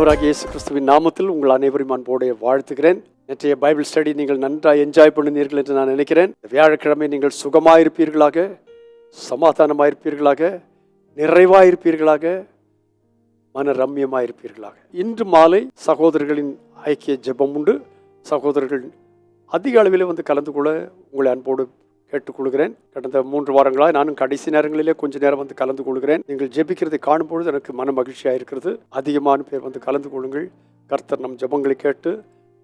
ஆண்டவராகிய இயேசு கிறிஸ்துவின் நாமத்தில் உங்கள் அனைவரையும் அன்போடு வாழ்த்துகிறேன். நேற்றைய பைபிள் ஸ்டடி நீங்கள் நன்றாக என்ஜாய் பண்ணினீர்கள் என்று நான் நினைக்கிறேன். வியாழக்கிழமை நீங்கள் சுகமாயிருப்பீர்களாக, சமாதானமாயிருப்பீர்களாக, நிறைவாயிருப்பீர்களாக, மன ரம்யமாயிருப்பீர்களாக. இன்று மாலை சகோதரர்களின் ஐக்கிய ஜெபம் உண்டு. சகோதரர்கள் அதிக அளவில் வந்து கலந்து கொள்ள உங்களை அன்போடு கேட்டுக்கொள்கிறேன். கடந்த 3 வாரங்களாக நானும் கடைசி நேரங்களிலே கொஞ்ச நேரம் வந்து கலந்து கொள்கிறேன். நீங்கள் ஜெபிக்கிறதை காணும்பொழுது எனக்கு மன மகிழ்ச்சியாக இருக்கிறது. அதிகமான பேர் வந்து கலந்து கொள்ளுங்கள். கர்த்தர் நம் ஜெபங்களை கேட்டு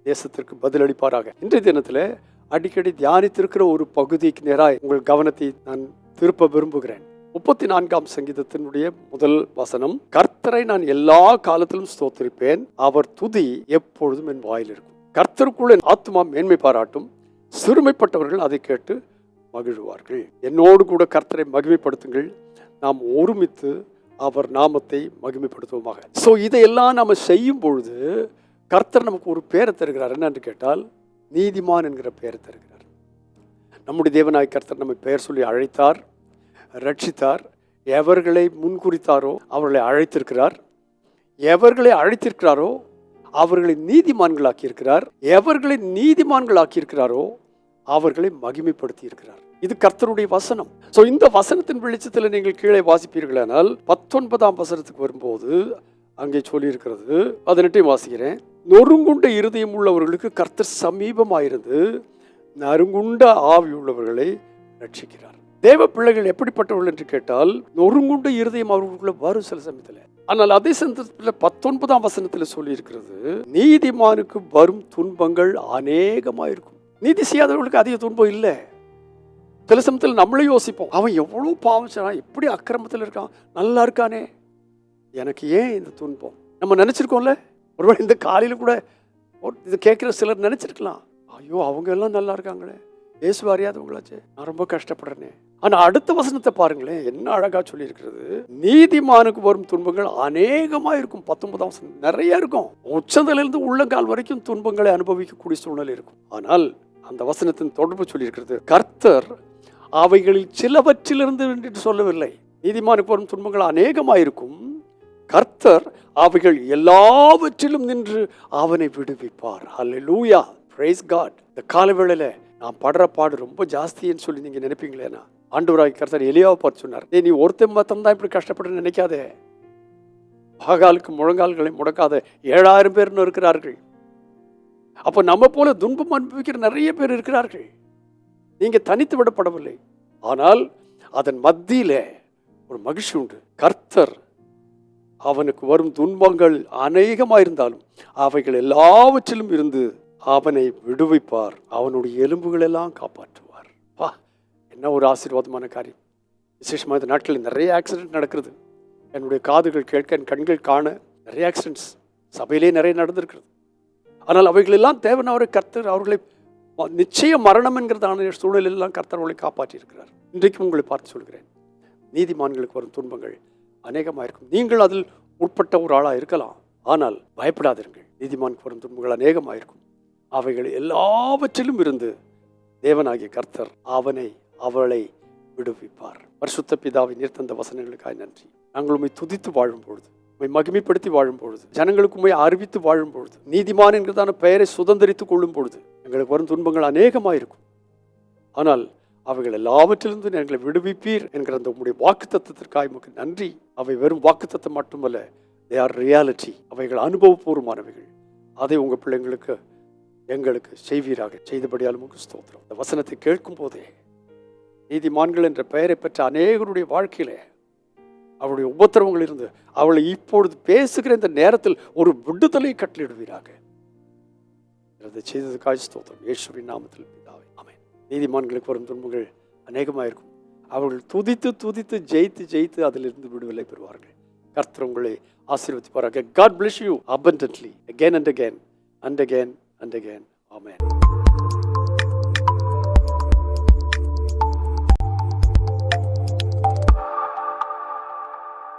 தேசத்திற்கு பதிலளிப்பாராக. இன்றைய தினத்தில் அடிக்கடி தியானித்திருக்கிற ஒரு பகுதிக்கு நேராக உங்கள் கவனத்தை நான் திருப்ப விரும்புகிறேன். 34ஆம் சங்கீதத்தினுடைய முதல் வசனம், கர்த்தரை நான் எல்லா காலத்திலும் ஸ்தோத்திரிப்பேன், அவர் துதி எப்பொழுதும் என் வாயில் இருக்கும். கர்த்தருக்குள்ள என் ஆத்துமா மேன்மை பாராட்டும், சிறுமைப்பட்டவர்கள் அதை கேட்டு மகிழ்வார்கள். என்னோடு கூட கர்த்தரை மகிமைப்படுத்துங்கள், நாம் ஒருமித்து அவர் நாமத்தை மகிமைப்படுத்துவோமாக. ஸோ இதையெல்லாம் நம்ம செய்யும் பொழுது கர்த்தர் நமக்கு ஒரு பேரை தருகிறார். என்னன்னு கேட்டால், நீதிமான் என்கிற பெயரை தருகிறார். நம்முடைய தேவனாய் கர்த்தர் நம்மை பெயர் சொல்லி அழைத்தார், ரட்சித்தார். எவர்களை முன்குறித்தாரோ அவர்களை அழைத்திருக்கிறார். எவர்களை அழைத்திருக்கிறாரோ அவர்களை நீதிமான்களாக்கி இருக்கிறார். எவர்களை நீதிமான்களாக்கி இருக்கிறாரோ அவர்களை மகிமைப்படுத்தி இருக்கிறார். இது கர்த்தருடைய வசனம். ஸோ இந்த வசனத்தின் வெளிச்சத்தில் நீங்கள் கீழே வாசிப்பீர்களானால் 19ஆம் வசனத்துக்கு வரும்போது அங்கே சொல்லி இருக்கிறது, 18 வாசிக்கிறேன். நொறுங்குண்ட இருதயம் உள்ளவர்களுக்கு கர்த்தர் சமீபமாயிருந்து நறுங்குண்ட ஆவி உள்ளவர்களை ரட்சிக்கிறார். தேவ பிள்ளைகள் எப்படிப்பட்டவர்கள் என்று கேட்டால், நொறுங்குண்ட இருதயம் அவர்களுக்குள்ள வரும் சில சமயத்தில். ஆனால் அதே சந்தர்ப்பத்தில் 19ஆம் வசனத்தில் சொல்லி இருக்கிறது, நீதிமானுக்கு வரும் துன்பங்கள் அநேகமாயிருக்கும். நீதி செய்யாதவர்களுக்கு அதிக துன்பம் இல்லை. சில சமயத்தில் நம்மளே யோசிப்போம், அவன் எவ்வளோ பாவம் செய்றான், எப்படி அக்கிரமத்தில் இருக்கான், நல்லா இருக்கானே, எனக்கு ஏன் இந்த துன்பம்? நம்ம நினச்சிருக்கோம்ல. ஒருவேளை இந்த காலையில் கூட இதை கேட்குற சிலர் நினச்சிருக்கலாம், ஐயோ அவங்க எல்லாம் நல்லா இருக்காங்களே, இயேசு அறியாதவங்களாச்சே, நான் ரொம்ப கஷ்டப்படுறேனே. ஆனால் அடுத்த வசனத்தை பாருங்களேன், என்ன அழகாக சொல்லியிருக்கிறது. நீதிமானுக்கு வரும் துன்பங்கள் அநேகமாக இருக்கும். 19ஆம் வசனம் நிறைய இருக்கும். உச்சந்திலிருந்து உள்ளங்கால் வரைக்கும் துன்பங்களை அனுபவிக்கக்கூடிய சூழ்நிலை இருக்கும். ஆனால் அந்த வசனத்தின் தொடர்பு சொல்லியிருக்கிறது, கர்த்தர் அவைகளில் சிலவற்றிலிருந்து என்று சொல்லவில்லை. நீதிமானுக்கு வரும் துன்பங்கள் அநேகமாயிருக்கும், கர்த்தர் அவைகள் எல்லாவற்றிலும் நின்று அவனை விடுவிப்பார். ஹல்லேலூயா, பிரைஸ் காட். இந்த காலவேளையில நான் படுற பாடு ரொம்ப ஜாஸ்தின்னு சொல்லி நீங்க நினைப்பீங்களேனா, ஆண்டவராகிய கர்த்தர் எலியாவை பார்த்து சொன்னார், நீ ஒருத்தன் மாத்திரம் தான் இப்படி கஷ்டப்படுன்னு நினைக்காதே, பாகாலுக்கு முழங்கால்களை முடக்காத 7000 பேர்னு இருக்கிறார்கள். அப்போ நம்ம போல துன்பம் அனுபவிக்கிற நிறைய பேர் இருக்கிறார்கள். நீங்க தனித்து விடப்படவில்லை. ஆனால் அதன் மத்தியில ஒரு மகிழ்ச்சி உண்டு. கர்த்தர் அவனுக்கு வரும் துன்பங்கள் அநேகமாயிருந்தாலும் அவைகள் எல்லாவற்றிலும் இருந்து அவனை விடுவிப்பார், அவனுடைய எலும்புகள் எல்லாம் காப்பாற்றுவார். வா, என்ன ஒரு ஆசீர்வாதமான காரியம். விசேஷமாக இந்த நாட்களில் நிறைய ஆக்சிடென்ட் நடக்கிறது. என்னுடைய காதுகள் கேட்க, என் கண்கள் காண நிறைய ஆக்சிடென்ட்ஸ் சபையிலே நிறைய நடந்திருக்கிறது. ஆனால் அவைகளெல்லாம் தேவனவரை கர்த்தர் அவர்களை நிச்சய மரணம் என்கிறதான சூழலெல்லாம் கர்த்தர் அவர்களை காப்பாற்றி இருக்கிறார். இன்றைக்கும் உங்களை பார்த்து சொல்கிறேன், நீதிமான்களுக்கு வரும் துன்பங்கள் அநேகமாக இருக்கும். நீங்கள் அதில் உட்பட்ட ஒரு ஆளாக இருக்கலாம். ஆனால் பயப்படாதிருங்கள், நீதிமானுக்கு வரும் துன்பங்கள் அநேகமாக இருக்கும். அவைகள் எல்லாவற்றிலும் இருந்து தேவனாகிய கர்த்தர் அவளை விடுவிப்பார். பரிசுத்த பிதாவை நீர் தந்த வசனங்களுக்காக நன்றி. நாங்கள் உம்மை துதித்து வாழும் பொழுது, மகிமைப்படுத்தி வாழும் பொழுது, ஜனங்களுக்கு உண்மை அறிவித்து வாழும் பொழுது, நீதிமான் என்கிறதான பெயரை சுதந்திரித்துக் கொள்ளும் பொழுது எங்களுக்கு வரும் துன்பங்கள் அநேகமாயிருக்கும். ஆனால் அவைகள் எல்லாவற்றிலிருந்து எங்களை விடுவிப்பீர் என்கிற அந்த உங்களுடைய வாக்குத்தத்தத்திற்காக உமக்கு நன்றி. அவை வெறும் வாக்குத்தத்தம் மட்டுமல்ல, தே ஆர் ரியாலிட்டி. அவைகள் அனுபவபூர்வமானவைகள். அதை உங்கள் பிள்ளைங்களுக்கு எங்களுக்கு செய்வீராக. செய்தபடியால் உமக்கு ஸ்தோத்திரம். இந்த வசனத்தை கேட்கும் போதே நீதிமான்கள் என்ற பெயரை பெற்ற அநேகருடைய வாழ்க்கையிலே அவருடைய உபத்திரவங்கள் இருந்து அவளை இப்பொழுது பேசுகிற இந்த நேரத்தில் ஒரு விடுதலை கட்டளிடுவீராக. அதை செய்ததுக்காக ஸ்தோத்திரம். இயேசுவின் நாமத்தில் பிதாவே, ஆமென். நீதிமான்களுக்கு வரும் துன்பங்கள் அநேகமாயிருக்கும். அவர்கள் துதித்து துதித்து ஜெயித்து அதிலிருந்து விடுதலை பெறுவார்கள். கர்த்தர் உங்களை ஆசீர்வதிப்பாராக. God bless you abundantly again and again and again and again. Amen.